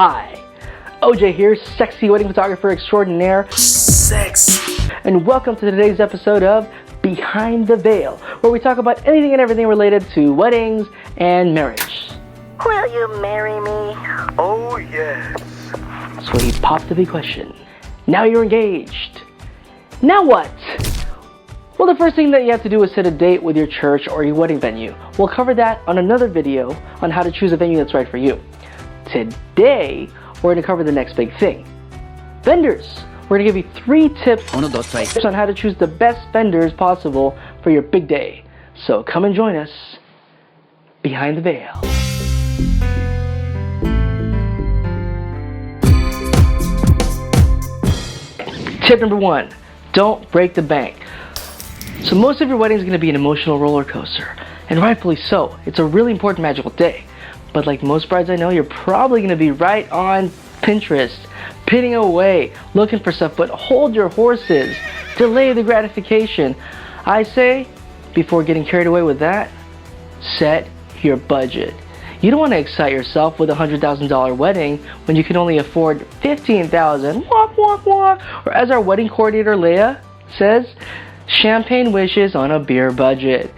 Hi, OJ here, sexy wedding photographer extraordinaire. Sex. And welcome to today's episode of Behind the Veil, where we talk about anything and everything related to weddings and marriage. Will you marry me? Oh yes. So he popped the big question. Now you're engaged. Now what? Well, the first thing that you have to do is set a date with your church or your wedding venue. We'll cover that on another video on how to choose a venue that's right for you. Today, we're going to cover the next big thing. Vendors. We're going to give you 3 tips on how to choose the best vendors possible for your big day. So come and join us behind the veil. Tip number 1, don't break the bank. So most of your wedding is going to be an emotional roller coaster, and rightfully so. It's a really important magical day. But like most brides I know, you're probably going to be right on Pinterest, pinning away, looking for stuff, but hold your horses. Delay the gratification. I say, before getting carried away with that, set your budget. You don't want to excite yourself with a $100,000 wedding when you can only afford $15,000. Walk, walk, walk. Or as our wedding coordinator Leah says, champagne wishes on a beer budget.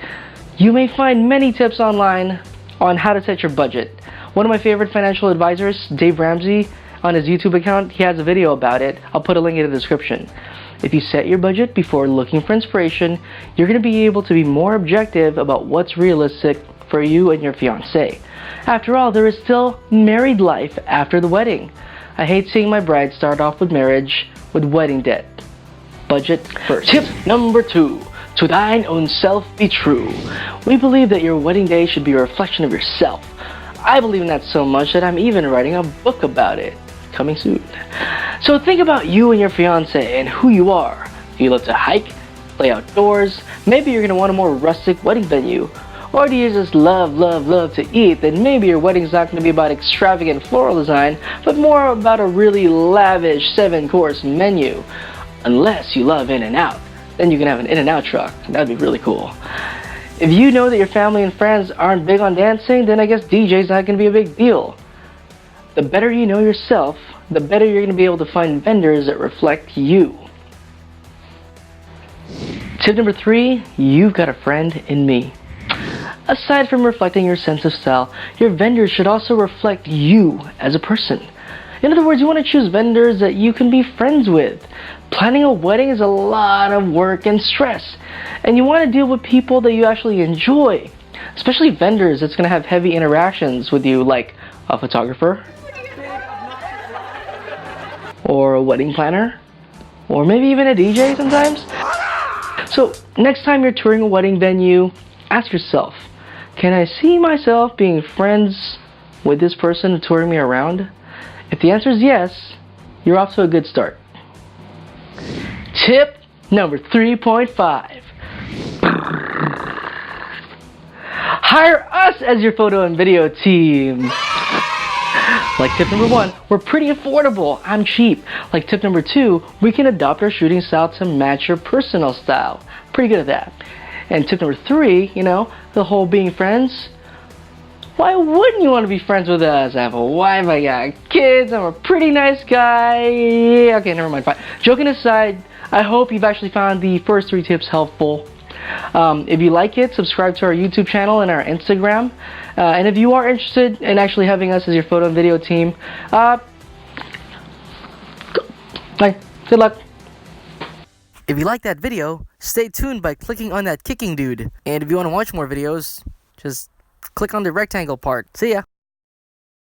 You may find many tips online on how to set your budget. One of my favorite financial advisors, Dave Ramsey, on his YouTube account, he has a video about it. I'll put a link in the description. If you set your budget before looking for inspiration, you're going to be able to be more objective about what's realistic for you and your fiancé. After all, there is still married life after the wedding. I hate seeing my bride start off with marriage with wedding debt. Budget first. Tip number 2. To thine own self be true. We believe that your wedding day should be a reflection of yourself. I believe in that so much that I'm even writing a book about it. Coming soon. So think about you and your fiancé and who you are. Do you love to hike? Play outdoors? Maybe you're going to want a more rustic wedding venue. Or do you just love to eat? Then maybe your wedding's not going to be about extravagant floral design, but more about a really lavish 7-course menu. Unless you love In-N-Out. Then you can have an In-N-Out truck. That'd be really cool. If you know that your family and friends aren't big on dancing, then I guess DJ's not going to be a big deal. The better you know yourself, the better you're going to be able to find vendors that reflect you. Tip number 3, you've got a friend in me. Aside from reflecting your sense of style, your vendors should also reflect you as a person. In other words, you want to choose vendors that you can be friends with. Planning a wedding is a lot of work and stress, and you want to deal with people that you actually enjoy, especially vendors that's going to have heavy interactions with you, like a photographer, or a wedding planner, or maybe even a DJ sometimes. So next time you're touring a wedding venue, ask yourself, can I see myself being friends with this person touring me around? If the answer is yes, you're off to a good start. Tip number 3.5. Hire us as your photo and video team. Like tip number 1, we're pretty affordable. I'm cheap. Like tip number 2, we can adopt our shooting style to match your personal style. Pretty good at that. And tip number 3, the whole being friends. Why wouldn't you want to be friends with us? I have a wife, I got kids, I'm a pretty nice guy. Yeah, okay, never mind, fine. Joking aside, I hope you've actually found the first 3 tips helpful. If you like it, subscribe to our YouTube channel and our Instagram. And if you are interested in actually having us as your photo and video team, good luck. If you like that video, stay tuned by clicking on that kicking dude. And if you want to watch more videos, just click on the rectangle part. See ya!